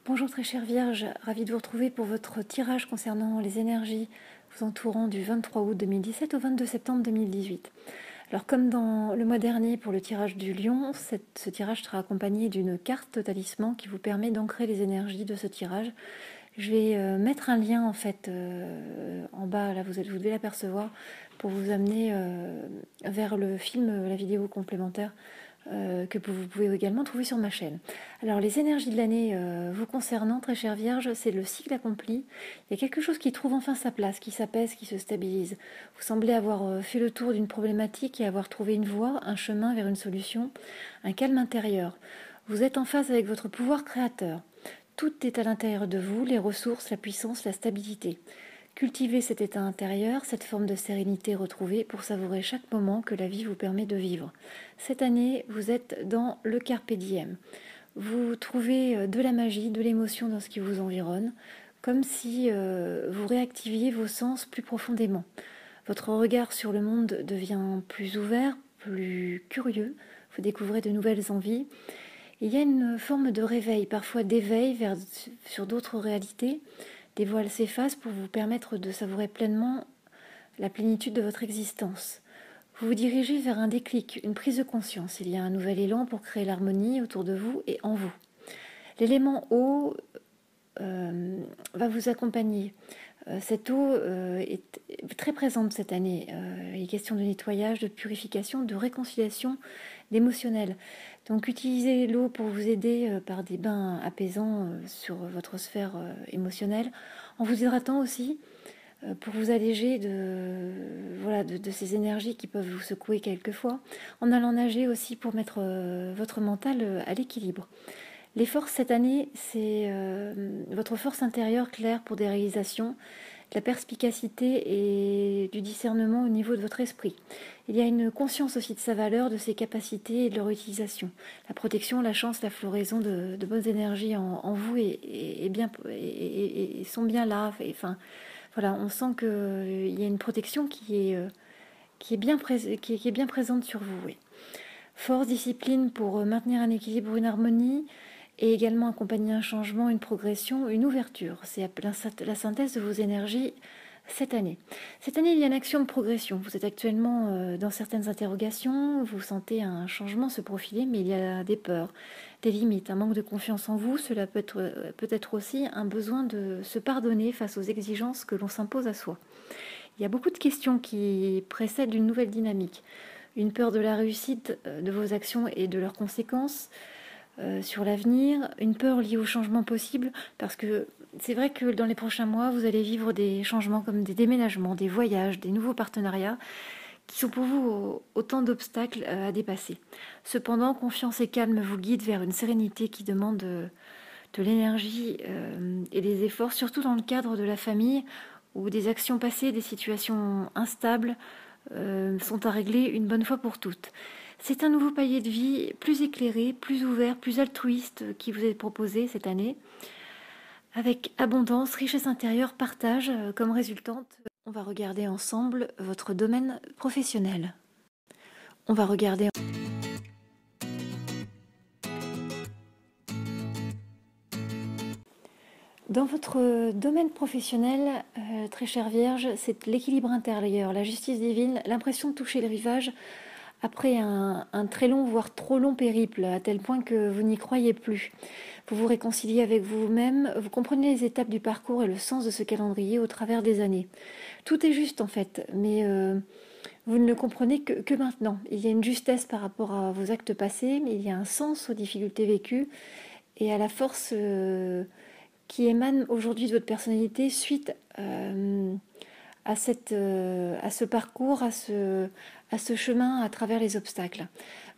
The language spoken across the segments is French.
Bonjour très chère Vierge, ravie de vous retrouver pour votre tirage concernant les énergies vous entourant du 23 août 2017 au 22 septembre 2018. Alors comme dans le mois dernier pour le tirage du Lion, ce tirage sera accompagné d'une carte talisman qui vous permet d'ancrer les énergies de ce tirage. Je vais mettre un lien en fait en bas, là vous devez l'apercevoir, pour vous amener vers le film, la vidéo complémentaire que vous pouvez également trouver sur ma chaîne. Alors les énergies de l'année vous concernant, très chère Vierge, c'est le cycle accompli. Il y a quelque chose qui trouve enfin sa place, qui s'apaise, qui se stabilise. Vous semblez avoir fait le tour d'une problématique et avoir trouvé une voie, un chemin vers une solution, un calme intérieur. Vous êtes en phase avec votre pouvoir créateur. Tout est à l'intérieur de vous, les ressources, la puissance, la stabilité. Cultivez cet état intérieur, cette forme de sérénité retrouvée pour savourer chaque moment que la vie vous permet de vivre. Cette année, vous êtes dans le carpe diem. Vous trouvez de la magie, de l'émotion dans ce qui vous environne, comme si vous réactiviez vos sens plus profondément. Votre regard sur le monde devient plus ouvert, plus curieux. Vous découvrez de nouvelles envies. Il y a une forme de réveil, parfois d'éveil sur d'autres réalités. Des voiles s'effacent pour vous permettre de savourer pleinement la plénitude de votre existence. Vous vous dirigez vers un déclic, une prise de conscience. Il y a un nouvel élan pour créer l'harmonie autour de vous et en vous. L'élément eau va vous accompagner. Cette eau est très présente cette année. Il est question de nettoyage, de purification, de réconciliation, d'émotionnel. Donc utilisez l'eau pour vous aider par des bains apaisants sur votre sphère émotionnelle, en vous hydratant aussi pour vous alléger de ces énergies qui peuvent vous secouer quelquefois, en allant nager aussi pour mettre votre mental à l'équilibre. Les forces cette année, c'est votre force intérieure claire pour des réalisations, de la perspicacité et du discernement au niveau de votre esprit. Il y a une conscience aussi de sa valeur, de ses capacités et de leur utilisation. La protection, la chance, la floraison de bonnes énergies en vous sont bien là. Enfin, voilà, on sent qu'il y a une protection qui est bien présente sur vous. Oui. Force, discipline pour maintenir un équilibre, une harmonie, et également accompagner un changement, une progression, une ouverture. C'est la synthèse de vos énergies cette année. Cette année, il y a une action de progression. Vous êtes actuellement dans certaines interrogations, vous sentez un changement se profiler, mais il y a des peurs, des limites, un manque de confiance en vous. Cela peut être aussi un besoin de se pardonner face aux exigences que l'on s'impose à soi. Il y a beaucoup de questions qui précèdent une nouvelle dynamique. Une peur de la réussite de vos actions et de leurs conséquences, sur l'avenir, une peur liée au changement possible, parce que c'est vrai que dans les prochains mois, vous allez vivre des changements comme des déménagements, des voyages, des nouveaux partenariats, qui sont pour vous autant d'obstacles à dépasser. Cependant, confiance et calme vous guident vers une sérénité qui demande de l'énergie et des efforts, surtout dans le cadre de la famille, où des actions passées, des situations instables sont à régler une bonne fois pour toutes. C'est un nouveau palier de vie plus éclairé, plus ouvert, plus altruiste qui vous est proposé cette année, avec abondance, richesse intérieure, partage comme résultante. On va regarder ensemble votre domaine professionnel. On va regarder... Dans votre domaine professionnel, très chère Vierge, c'est l'équilibre intérieur, la justice divine, l'impression de toucher le rivage après un très long, voire trop long périple, à tel point que vous n'y croyez plus. Vous vous réconciliez avec vous-même, vous comprenez les étapes du parcours et le sens de ce calendrier au travers des années. Tout est juste en fait, mais vous ne le comprenez que maintenant. Il y a une justesse par rapport à vos actes passés, mais il y a un sens aux difficultés vécues et à la force qui émane aujourd'hui de votre personnalité suite à ce parcours, à ce chemin à travers les obstacles.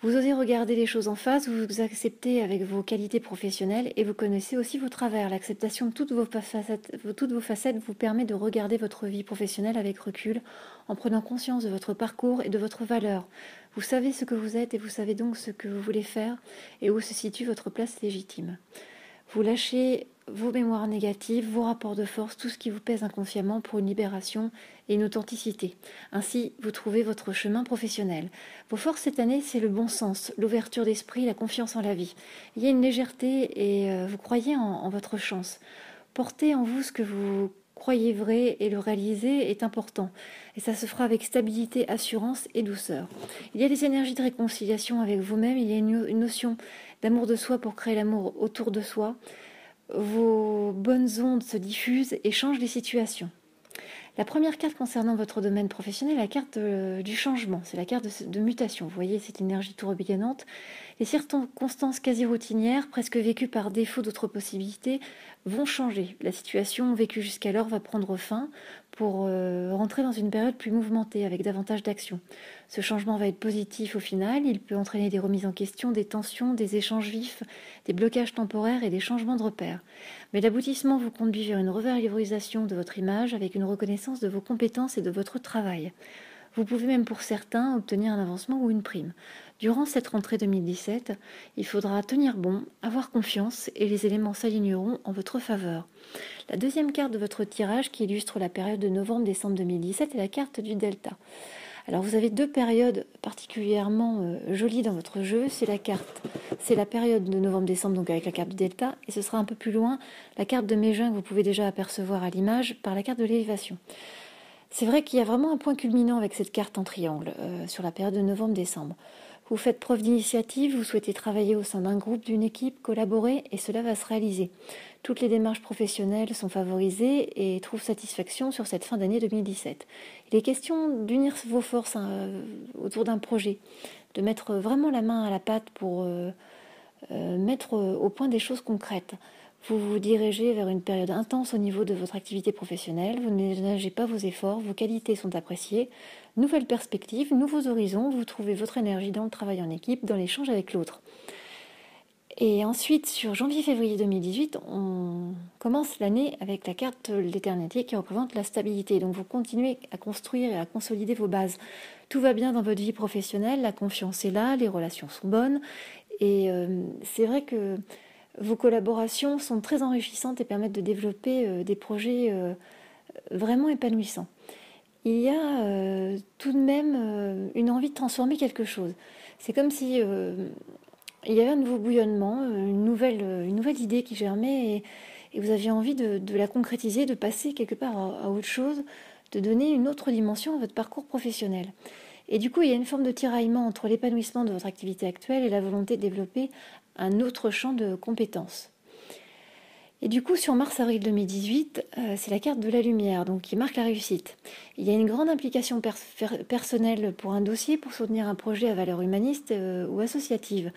Vous osez regarder les choses en face, vous vous acceptez avec vos qualités professionnelles et vous connaissez aussi vos travers. L'acceptation de toutes vos facettes vous permet de regarder votre vie professionnelle avec recul, en prenant conscience de votre parcours et de votre valeur. Vous savez ce que vous êtes et vous savez donc ce que vous voulez faire et où se situe votre place légitime. Vous lâchez vos mémoires négatives, vos rapports de force, tout ce qui vous pèse inconsciemment pour une libération et une authenticité. Ainsi, vous trouvez votre chemin professionnel. Vos forces cette année, c'est le bon sens, l'ouverture d'esprit, la confiance en la vie. Il y a une légèreté et vous croyez en votre chance. Portez en vous ce que vous croyez vrai et le réaliser est important. Et ça se fera avec stabilité, assurance et douceur. Il y a des énergies de réconciliation avec vous-même, il y a une notion d'amour de soi pour créer l'amour autour de soi. Vos bonnes ondes se diffusent et changent les situations. La première carte concernant votre domaine professionnel est la carte du changement, c'est la carte de mutation. Vous voyez cette énergie tourbillonnante. Les circonstances quasi routinières, presque vécues par défaut d'autres possibilités, vont changer. La situation vécue jusqu'alors va prendre fin pour rentrer dans une période plus mouvementée avec davantage d'action. Ce changement va être positif au final, il peut entraîner des remises en question, des tensions, des échanges vifs, des blocages temporaires et des changements de repères. Mais l'aboutissement vous conduit vers une revalorisation de votre image avec une reconnaissance de vos compétences et de votre travail. Vous pouvez même pour certains obtenir un avancement ou une prime. Durant cette rentrée 2017, il faudra tenir bon, avoir confiance et les éléments s'aligneront en votre faveur. La deuxième carte de votre tirage qui illustre la période de novembre-décembre 2017 est la carte du Delta. Alors vous avez deux périodes particulièrement jolies dans votre jeu. C'est la période de novembre-décembre, donc avec la carte du Delta, et ce sera un peu plus loin la carte de Méjeun que vous pouvez déjà apercevoir à l'image par la carte de l'élévation. C'est vrai qu'il y a vraiment un point culminant avec cette carte en triangle sur la période de novembre-décembre. Vous faites preuve d'initiative, vous souhaitez travailler au sein d'un groupe, d'une équipe, collaborer, et cela va se réaliser. Toutes les démarches professionnelles sont favorisées et trouvent satisfaction sur cette fin d'année 2017. Il est question d'unir vos forces autour d'un projet, de mettre vraiment la main à la pâte pour mettre au point des choses concrètes. Vous vous dirigez vers une période intense au niveau de votre activité professionnelle, vous ne ménagez pas vos efforts, vos qualités sont appréciées, nouvelles perspectives, nouveaux horizons, vous trouvez votre énergie dans le travail en équipe, dans l'échange avec l'autre. Et ensuite, sur janvier-février 2018, on commence l'année avec la carte de l'éternité qui représente la stabilité. Donc vous continuez à construire et à consolider vos bases. Tout va bien dans votre vie professionnelle, la confiance est là, les relations sont bonnes. Et c'est vrai que vos collaborations sont très enrichissantes et permettent de développer des projets vraiment épanouissants. Il y a tout de même une envie de transformer quelque chose. C'est comme si il y avait un nouveau bouillonnement, une nouvelle idée qui germait et vous aviez envie de la concrétiser, de passer quelque part à autre chose, de donner une autre dimension à votre parcours professionnel. Et du coup, il y a une forme de tiraillement entre l'épanouissement de votre activité actuelle et la volonté de développer un autre champ de compétences. Et du coup, sur mars-avril 2018, c'est la carte de la lumière, donc qui marque la réussite. Il y a une grande implication personnelle pour un dossier, pour soutenir un projet à valeur humaniste ou associative.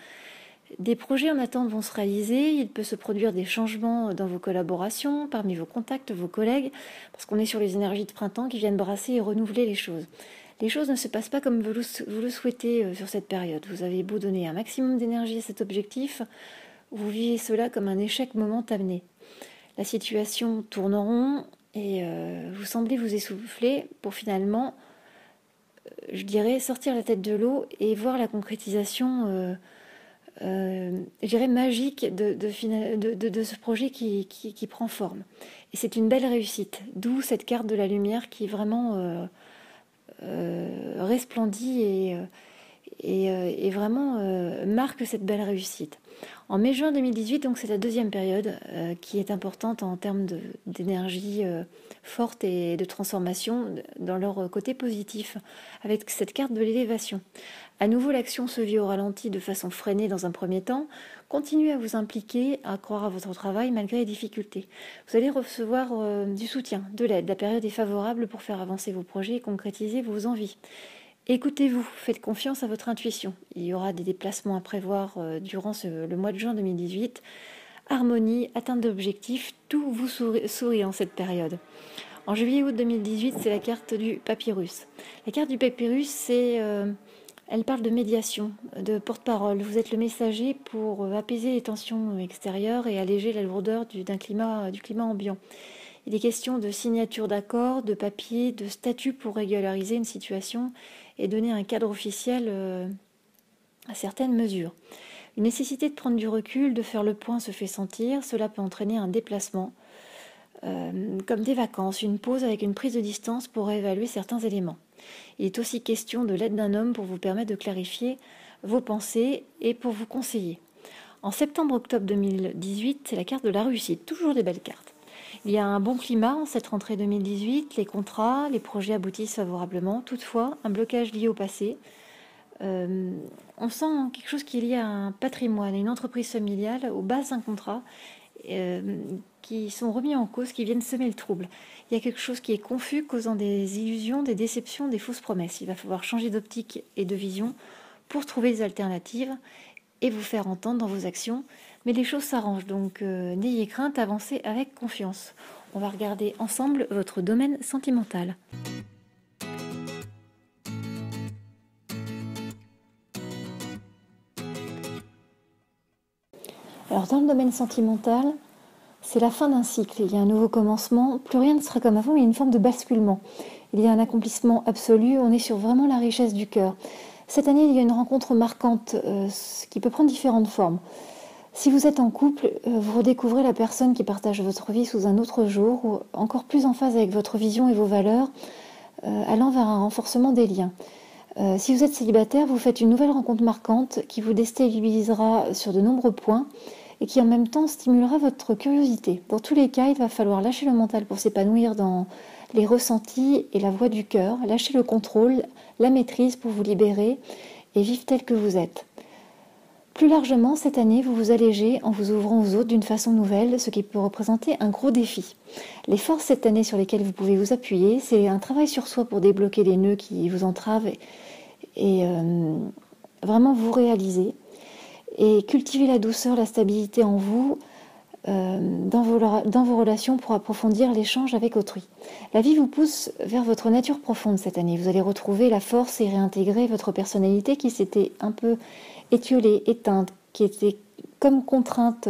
Des projets en attente vont se réaliser, il peut se produire des changements dans vos collaborations, parmi vos contacts, vos collègues, parce qu'on est sur les énergies de printemps qui viennent brasser et renouveler les choses. Les choses ne se passent pas comme vous le souhaitez sur cette période. Vous avez beau donner un maximum d'énergie à cet objectif, vous vivez cela comme un échec momentané. La situation tourne rond et vous semblez vous essouffler pour finalement, je dirais, sortir la tête de l'eau et voir la concrétisation je dirais magique de ce projet qui prend forme. Et c'est une belle réussite, d'où cette carte de la lumière qui vraiment resplendit et vraiment marque cette belle réussite. En mai-juin 2018, donc c'est la deuxième période qui est importante en termes d'énergie forte et de transformation dans leur côté positif, avec cette carte de l'élévation. À nouveau, l'action se vit au ralenti de façon freinée dans un premier temps. Continuez à vous impliquer, à croire à votre travail malgré les difficultés. Vous allez recevoir du soutien, de l'aide. La période est favorable pour faire avancer vos projets et concrétiser vos envies. Écoutez-vous, faites confiance à votre intuition. Il y aura des déplacements à prévoir durant le mois de juin 2018. Harmonie, atteinte d'objectifs, tout vous sourit en cette période. En juillet-août 2018, c'est la carte du papyrus. La carte du papyrus, elle parle de médiation, de porte-parole. Vous êtes le messager pour apaiser les tensions extérieures et alléger la lourdeur du climat ambiant. Il est question de signature d'accords, de papiers, de statuts pour régulariser une situation et donner un cadre officiel à certaines mesures. Une nécessité de prendre du recul, de faire le point se fait sentir. Cela peut entraîner un déplacement, comme des vacances, une pause avec une prise de distance pour réévaluer certains éléments. Il est aussi question de l'aide d'un homme pour vous permettre de clarifier vos pensées et pour vous conseiller. En septembre-octobre 2018, c'est la carte de la réussite, toujours des belles cartes. Il y a un bon climat en cette rentrée 2018, les contrats, les projets aboutissent favorablement. Toutefois, un blocage lié au passé. On sent quelque chose qui est lié à un patrimoine, à une entreprise familiale, aux bases d'un contrat, qui sont remis en cause, qui viennent semer le trouble. Il y a quelque chose qui est confus, causant des illusions, des déceptions, des fausses promesses. Il va falloir changer d'optique et de vision pour trouver des alternatives et vous faire entendre dans vos actions. Mais les choses s'arrangent, donc n'ayez crainte, avancez avec confiance. On va regarder ensemble votre domaine sentimental. Alors dans le domaine sentimental, c'est la fin d'un cycle, il y a un nouveau commencement, plus rien ne sera comme avant, il y a une forme de basculement. Il y a un accomplissement absolu, on est sur vraiment la richesse du cœur. Cette année, il y a une rencontre marquante qui peut prendre différentes formes. Si vous êtes en couple, vous redécouvrez la personne qui partage votre vie sous un autre jour, ou encore plus en phase avec votre vision et vos valeurs, allant vers un renforcement des liens. Si vous êtes célibataire, vous faites une nouvelle rencontre marquante qui vous déstabilisera sur de nombreux points et qui en même temps stimulera votre curiosité. Dans tous les cas, il va falloir lâcher le mental pour s'épanouir dans les ressentis et la voix du cœur, lâcher le contrôle, la maîtrise pour vous libérer et vivre tel que vous êtes. Plus largement, cette année, vous vous allégez en vous ouvrant aux autres d'une façon nouvelle, ce qui peut représenter un gros défi. Les forces cette année sur lesquelles vous pouvez vous appuyer, c'est un travail sur soi pour débloquer les nœuds qui vous entravent et vraiment vous réaliser. Et cultiver la douceur, la stabilité en vous, dans vos relations pour approfondir l'échange avec autrui. La vie vous pousse vers votre nature profonde cette année. Vous allez retrouver la force et réintégrer votre personnalité qui s'était un peu étiolée, éteinte, qui était comme contrainte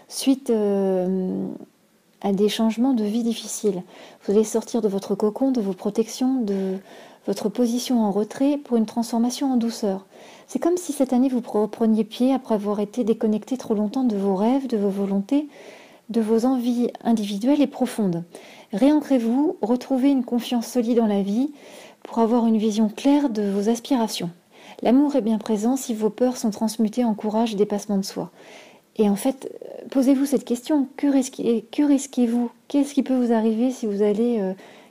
suite à des changements de vie difficiles. Vous allez sortir de votre cocon, de vos protections, de votre position en retrait pour une transformation en douceur. C'est comme si cette année vous repreniez pied après avoir été déconnecté trop longtemps de vos rêves, de vos volontés, de vos envies individuelles et profondes. Réancrez-vous, retrouvez une confiance solide dans la vie pour avoir une vision claire de vos aspirations. L'amour est bien présent si vos peurs sont transmutées en courage et dépassement de soi. Et en fait, posez-vous cette question, que risquez-vous? Qu'est-ce qui peut vous arriver si vous allez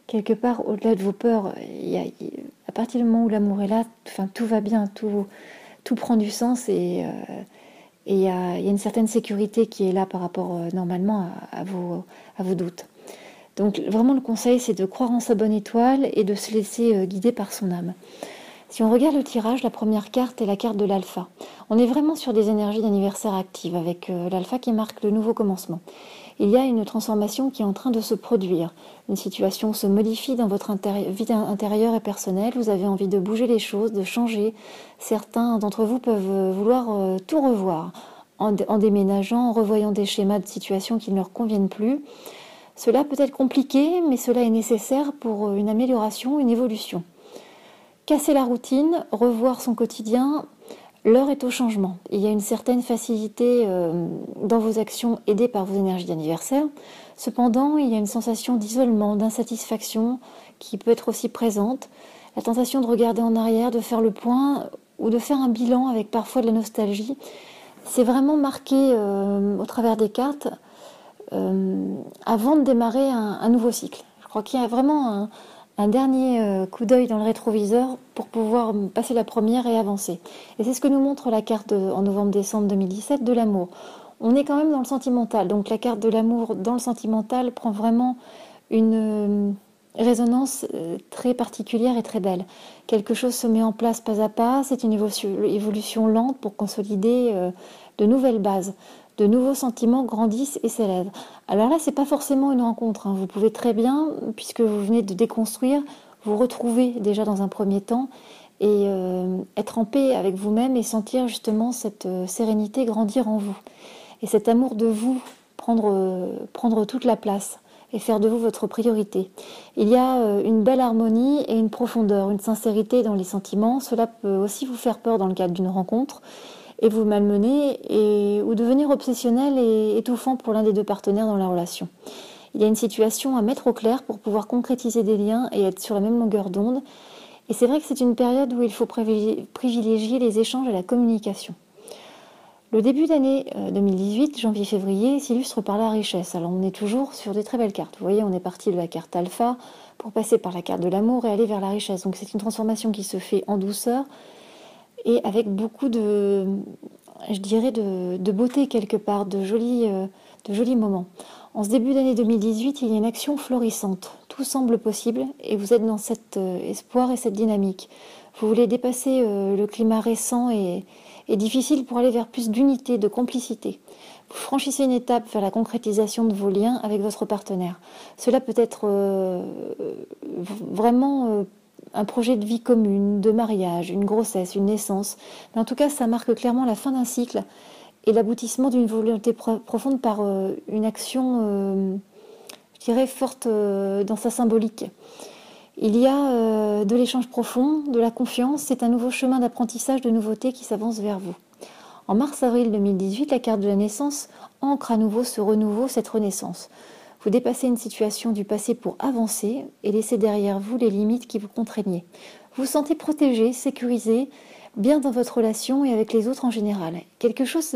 quelque part au-delà de vos peurs? À partir du moment où l'amour est là, tout va bien, tout prend du sens et il y a une certaine sécurité qui est là par rapport normalement à vos doutes. Donc vraiment le conseil, c'est de croire en sa bonne étoile et de se laisser guider par son âme. Si on regarde le tirage, la première carte est la carte de l'alpha. On est vraiment sur des énergies d'anniversaire actives avec l'alpha qui marque le nouveau commencement. Il y a une transformation qui est en train de se produire. Une situation se modifie dans votre vie intérieure et personnelle. Vous avez envie de bouger les choses, de changer. Certains d'entre vous peuvent vouloir tout revoir en déménageant, en revoyant des schémas de situations qui ne leur conviennent plus. Cela peut être compliqué, mais cela est nécessaire pour une amélioration, une évolution. Casser la routine, revoir son quotidien, l'heure est au changement. Il y a une certaine facilité dans vos actions aidées par vos énergies d'anniversaire. Cependant, il y a une sensation d'isolement, d'insatisfaction qui peut être aussi présente. La tentation de regarder en arrière, de faire le point ou de faire un bilan avec parfois de la nostalgie. C'est vraiment marqué au travers des cartes avant de démarrer un nouveau cycle. Je crois qu'il y a vraiment un dernier coup d'œil dans le rétroviseur pour pouvoir passer la première et avancer. Et c'est ce que nous montre la carte en novembre-décembre 2017 de l'amour. On est quand même dans le sentimental, donc la carte de l'amour dans le sentimental prend vraiment une résonance très particulière et très belle. Quelque chose se met en place pas à pas, c'est une évolution lente pour consolider de nouvelles bases. De nouveaux sentiments grandissent et s'élèvent. Alors là, c'est pas forcément une rencontre. Vous pouvez très bien, puisque vous venez de déconstruire, vous retrouver déjà dans un premier temps et être en paix avec vous-même et sentir justement cette sérénité grandir en vous. Et cet amour de vous prendre toute la place et faire de vous votre priorité. Il y a une belle harmonie et une profondeur, une sincérité dans les sentiments. Cela peut aussi vous faire peur dans le cadre d'une rencontre. et vous malmener ou devenir obsessionnel et étouffant pour l'un des deux partenaires dans la relation. Il y a une situation à mettre au clair pour pouvoir concrétiser des liens et être sur la même longueur d'onde. Et c'est vrai que c'est une période où il faut privilégier les échanges et la communication. Le début d'année 2018, janvier-février, s'illustre par la richesse. Alors on est toujours sur des très belles cartes. Vous voyez, on est parti de la carte alpha pour passer par la carte de l'amour et aller vers la richesse. Donc c'est une transformation qui se fait en douceur et avec beaucoup de, je dirais, de beauté quelque part, de jolis moments. En ce début d'année 2018, il y a une action florissante. Tout semble possible et vous êtes dans cet espoir et cette dynamique. Vous voulez dépasser le climat récent et difficile pour aller vers plus d'unité, de complicité. Vous franchissez une étape vers la concrétisation de vos liens avec votre partenaire. Cela peut être vraiment un projet de vie commune, de mariage, une grossesse, une naissance. Mais en tout cas, ça marque clairement la fin d'un cycle et l'aboutissement d'une volonté profonde par une action, je dirais, forte dans sa symbolique. Il y a de l'échange profond, de la confiance, c'est un nouveau chemin d'apprentissage, de nouveautés qui s'avance vers vous. En mars-avril 2018, la carte de la naissance ancre à nouveau ce renouveau, cette renaissance. Vous dépassez une situation du passé pour avancer et laisser derrière vous les limites qui vous contraignaient. Vous vous sentez protégé, sécurisé, bien dans votre relation et avec les autres en général. Quelque chose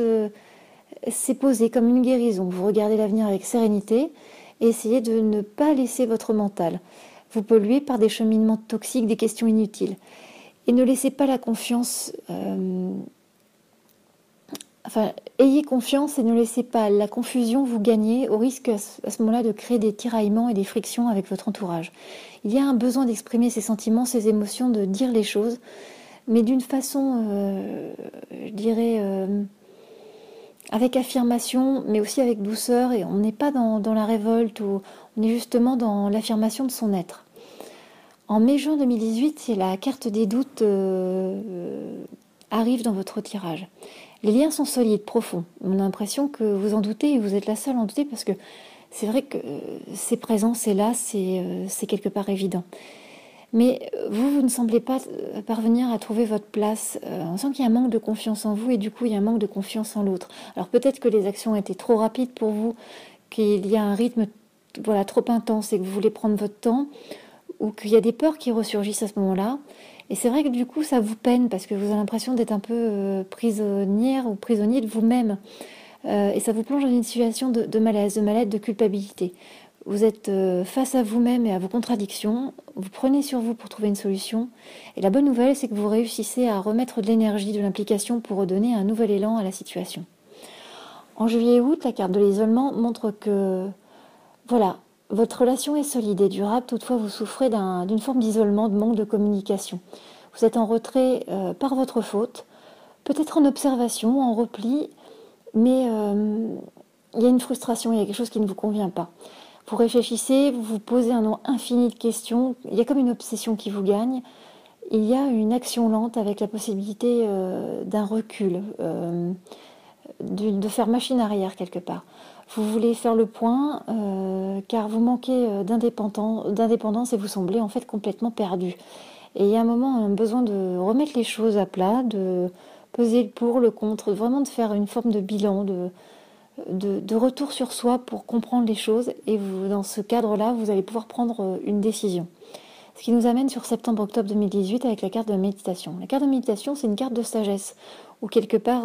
s'est posé comme une guérison. Vous regardez l'avenir avec sérénité et essayez de ne pas laisser votre mental vous polluer par des cheminements toxiques, des questions inutiles. Et ne laissez pas la confiance... ayez confiance et ne laissez pas la confusion vous gagner au risque à ce moment-là de créer des tiraillements et des frictions avec votre entourage. Il y a un besoin d'exprimer ses sentiments, ses émotions, de dire les choses, mais d'une façon, je dirais, avec affirmation, mais aussi avec douceur, et on n'est pas dans la révolte, ou on est justement dans l'affirmation de son être. En mai-juin 2018, c'est la carte des doutes arrive dans votre tirage. Les liens sont solides, profonds. On a l'impression que vous en doutez et vous êtes la seule à en douter parce que c'est vrai que c'est présent, c'est là, c'est quelque part évident. Mais vous ne semblez pas parvenir à trouver votre place. On sent qu'il y a un manque de confiance en vous et du coup il y a un manque de confiance en l'autre. Alors peut-être que les actions étaient trop rapides pour vous, qu'il y a un rythme trop intense et que vous voulez prendre votre temps, ou qu'il y a des peurs qui ressurgissent à ce moment-là. Et c'est vrai que du coup, ça vous peine parce que vous avez l'impression d'être un peu prisonnière ou prisonnier de vous-même. Et ça vous plonge dans une situation de malaise, de mal-être, de culpabilité. Vous êtes face à vous-même et à vos contradictions. Vous prenez sur vous pour trouver une solution. Et la bonne nouvelle, c'est que vous réussissez à remettre de l'énergie, de l'implication pour redonner un nouvel élan à la situation. En juillet et août, la carte de l'isolement montre que, voilà, votre relation est solide et durable, toutefois vous souffrez d'une forme d'isolement, de manque de communication. Vous êtes en retrait par votre faute, peut-être en observation, en repli, mais il y a une frustration, il y a quelque chose qui ne vous convient pas. Vous réfléchissez, vous vous posez un nombre infini de questions, il y a comme une obsession qui vous gagne. Il y a une action lente avec la possibilité d'un recul, de faire machine arrière quelque part. Vous voulez faire le point car vous manquez d'indépendance et vous semblez en fait complètement perdu. Et il y a un moment, un besoin de remettre les choses à plat, de peser le pour, le contre, vraiment de faire une forme de bilan, de retour sur soi pour comprendre les choses. Et vous, dans ce cadre-là, vous allez pouvoir prendre une décision. Ce qui nous amène sur septembre-octobre 2018 avec la carte de la méditation. La carte de méditation, c'est une carte de sagesse, où quelque part...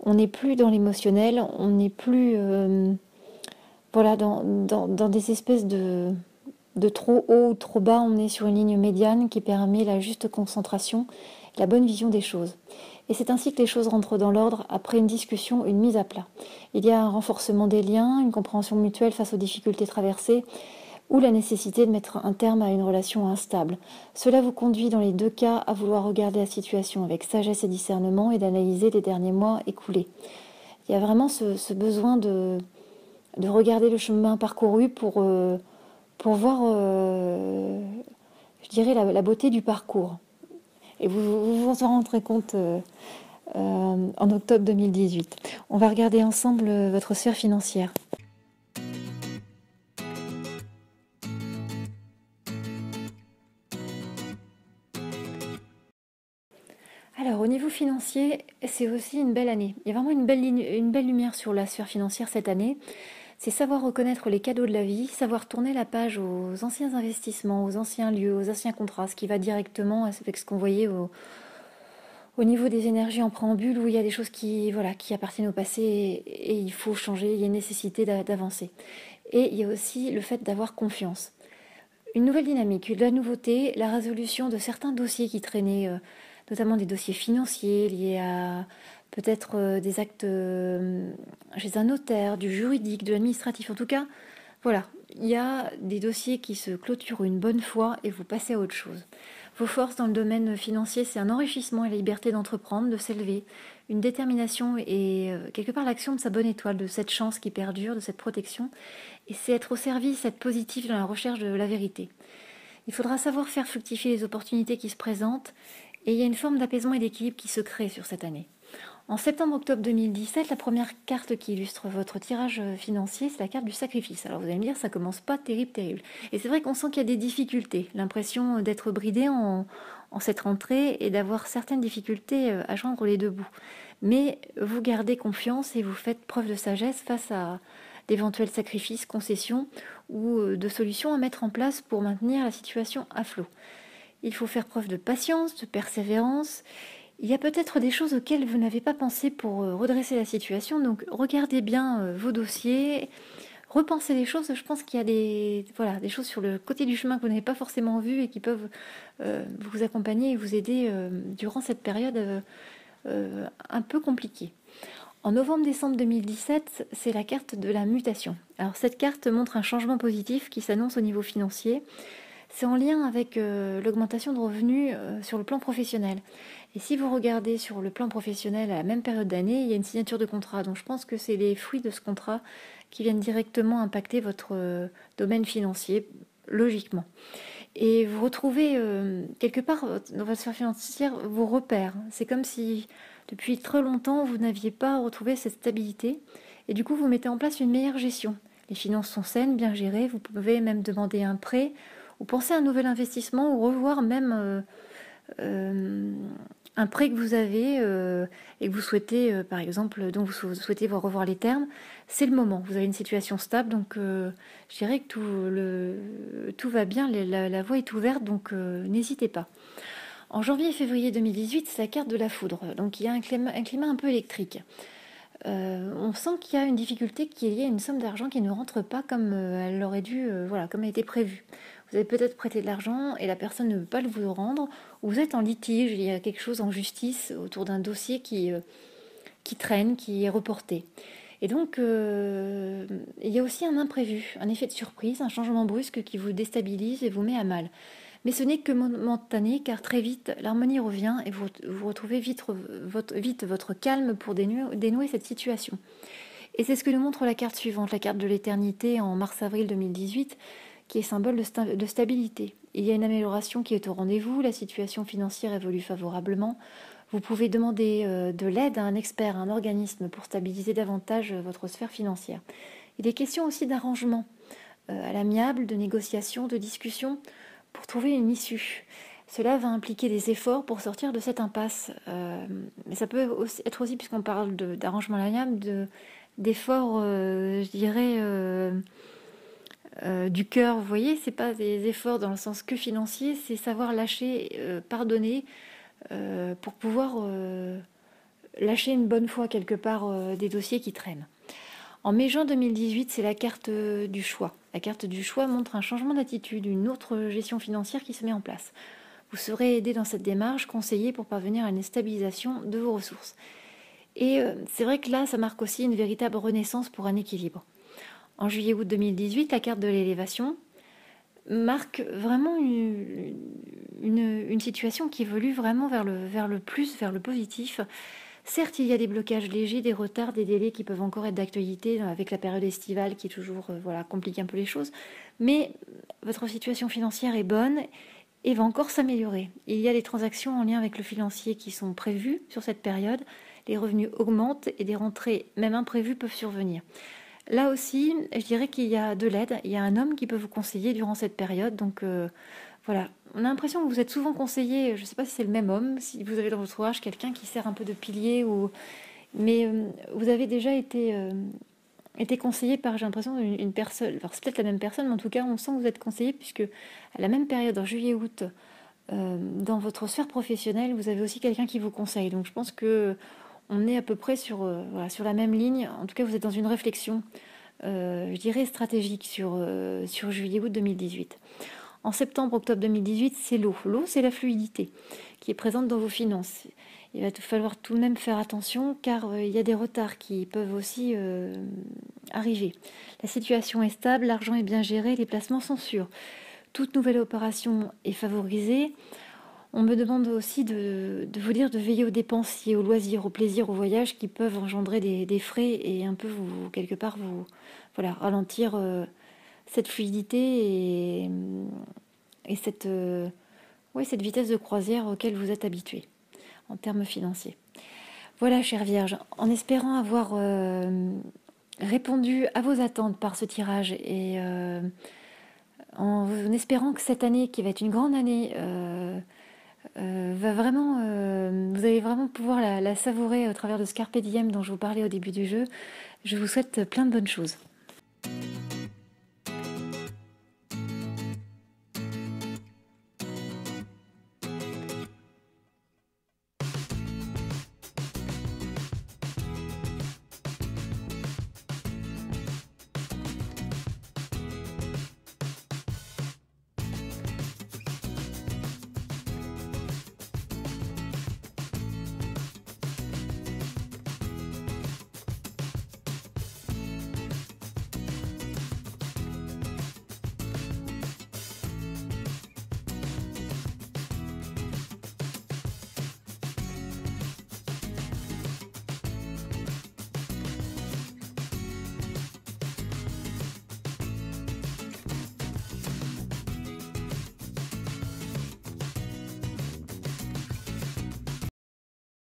on n'est plus dans l'émotionnel, on n'est plus dans des espèces de trop haut ou trop bas, on est sur une ligne médiane qui permet la juste concentration, la bonne vision des choses. Et c'est ainsi que les choses rentrent dans l'ordre après une discussion, une mise à plat. Il y a un renforcement des liens, une compréhension mutuelle face aux difficultés traversées, ou la nécessité de mettre un terme à une relation instable. Cela vous conduit dans les deux cas à vouloir regarder la situation avec sagesse et discernement et d'analyser les derniers mois écoulés. Il y a vraiment ce besoin de regarder le chemin parcouru pour voir, je dirais, la beauté du parcours. Et vous vous en rendrez compte en octobre 2018. On va regarder ensemble votre sphère financière. Alors, au niveau niveau financier, c'est aussi une belle année. Il y a vraiment une belle lumière sur la sphère financière cette année. C'est savoir reconnaître les cadeaux de la vie, savoir tourner la page aux anciens investissements, aux anciens lieux, aux anciens contrats, ce qui va directement avec ce qu'on voyait au niveau des énergies en préambule, où il y a des choses qui appartiennent au passé et il faut changer, il y a une nécessité d'avancer. Et il y a aussi le fait d'avoir confiance. Une nouvelle dynamique, de la nouveauté, la résolution de certains dossiers qui traînaient, notamment des dossiers financiers liés à peut-être des actes chez un notaire, du juridique, de l'administratif. En tout cas, voilà, il y a des dossiers qui se clôturent une bonne fois et vous passez à autre chose. Vos forces dans le domaine financier, c'est un enrichissement et la liberté d'entreprendre, de s'élever, une détermination et quelque part l'action de sa bonne étoile, de cette chance qui perdure, de cette protection. Et c'est être au service, être positif dans la recherche de la vérité. Il faudra savoir faire fructifier les opportunités qui se présentent et il y a une forme d'apaisement et d'équilibre qui se crée sur cette année. En septembre-octobre 2017, la première carte qui illustre votre tirage financier, c'est la carte du sacrifice. Alors vous allez me dire, ça commence pas terrible. Et c'est vrai qu'on sent qu'il y a des difficultés, l'impression d'être bridé en cette rentrée et d'avoir certaines difficultés à joindre les deux bouts. Mais vous gardez confiance et vous faites preuve de sagesse face à d'éventuels sacrifices, concessions ou de solutions à mettre en place pour maintenir la situation à flot. Il faut faire preuve de patience, de persévérance. Il y a peut-être des choses auxquelles vous n'avez pas pensé pour redresser la situation, donc regardez bien vos dossiers, repensez les choses. Je pense qu'il y a des choses sur le côté du chemin que vous n'avez pas forcément vues et qui peuvent vous accompagner et vous aider durant cette période un peu compliquée. En novembre-décembre 2017, c'est la carte de la mutation. Alors cette carte montre un changement positif qui s'annonce au niveau financier. C'est en lien avec l'augmentation de revenus sur le plan professionnel. Et si vous regardez sur le plan professionnel à la même période d'année, il y a une signature de contrat. Donc je pense que c'est les fruits de ce contrat qui viennent directement impacter votre domaine financier, logiquement. Et vous retrouvez quelque part dans votre sphère financière vos repères. C'est comme si depuis très longtemps vous n'aviez pas retrouvé cette stabilité. Et du coup, vous mettez en place une meilleure gestion. Les finances sont saines, bien gérées. Vous pouvez même demander un prêt ou penser à un nouvel investissement ou revoir même un prêt que vous avez et que vous souhaitez, par exemple, dont vous souhaitez revoir les termes. C'est le moment. Vous avez une situation stable, donc je dirais que tout va bien, la voie est ouverte, donc n'hésitez pas. En janvier et février 2018, c'est la carte de la foudre. Donc il y a un climat un peu électrique. On sent qu'il y a une difficulté qui est liée à une somme d'argent qui ne rentre pas comme elle aurait dû, comme elle était prévue. Vous avez peut-être prêté de l'argent et la personne ne veut pas le vous rendre, ou vous êtes en litige, il y a quelque chose en justice autour d'un dossier qui traîne, qui est reporté. Et donc, il y a aussi un imprévu, un effet de surprise, un changement brusque qui vous déstabilise et vous met à mal. Mais ce n'est que momentané, car très vite, l'harmonie revient et vous retrouvez vite votre calme pour dénouer cette situation. Et c'est ce que nous montre la carte suivante, la carte de l'éternité en mars-avril 2018, qui est symbole de stabilité. Il y a une amélioration qui est au rendez-vous, la situation financière évolue favorablement. Vous pouvez demander de l'aide à un expert, à un organisme pour stabiliser davantage votre sphère financière. Il est question aussi d'arrangement à l'amiable, de négociation, de discussion pour trouver une issue. Cela va impliquer des efforts pour sortir de cette impasse. Mais ça peut être aussi, puisqu'on parle d'arrangement à l'amiable, d'efforts, je dirais, du cœur. Vous voyez, c'est pas des efforts dans le sens que financier, c'est savoir lâcher, pardonner, pour pouvoir lâcher une bonne fois quelque part des dossiers qui traînent. En mai-juin 2018, c'est la carte du choix. La carte du choix montre un changement d'attitude, une autre gestion financière qui se met en place. Vous serez aidé dans cette démarche, conseillé pour parvenir à une stabilisation de vos ressources. Et c'est vrai que là, ça marque aussi une véritable renaissance pour un équilibre. En juillet-août 2018, la carte de l'élévation marque vraiment une situation qui évolue vraiment vers le plus, vers le positif. Certes, il y a des blocages légers, des retards, des délais qui peuvent encore être d'actualité avec la période estivale qui toujours complique un peu les choses. Mais votre situation financière est bonne et va encore s'améliorer. Il y a des transactions en lien avec le financier qui sont prévues sur cette période. Les revenus augmentent et des rentrées, même imprévues, peuvent survenir. Là aussi, je dirais qu'il y a de l'aide. Il y a un homme qui peut vous conseiller durant cette période. Donc, Voilà, on a l'impression que vous êtes souvent conseillé, je ne sais pas si c'est le même homme, si vous avez dans votre entourage quelqu'un qui sert un peu de pilier, mais vous avez déjà été conseillé par, j'ai l'impression, une personne, alors c'est peut-être la même personne, mais en tout cas on sent que vous êtes conseillé puisque à la même période, en juillet-août, dans votre sphère professionnelle, vous avez aussi quelqu'un qui vous conseille. Donc je pense que on est à peu près voilà, sur la même ligne. En tout cas, vous êtes dans une réflexion, je dirais, stratégique sur juillet-août 2018. En septembre-octobre 2018, c'est l'eau. L'eau, c'est la fluidité qui est présente dans vos finances. Il va falloir tout de même faire attention car il y a des retards qui peuvent aussi arriver. La situation est stable, l'argent est bien géré, les placements sont sûrs. Toute nouvelle opération est favorisée. On me demande aussi de vous dire de veiller aux dépenses liées aux loisirs, aux plaisirs, aux voyages qui peuvent engendrer des frais et un peu quelque part voilà, ralentir cette fluidité et cette vitesse de croisière auquel vous êtes habitué en termes financiers. Voilà, chère Vierge, en espérant avoir répondu à vos attentes par ce tirage et en espérant que cette année, qui va être une grande année, va vraiment, vous allez vraiment pouvoir la savourer au travers de ce carpe diem dont je vous parlais au début du jeu. Je vous souhaite plein de bonnes choses.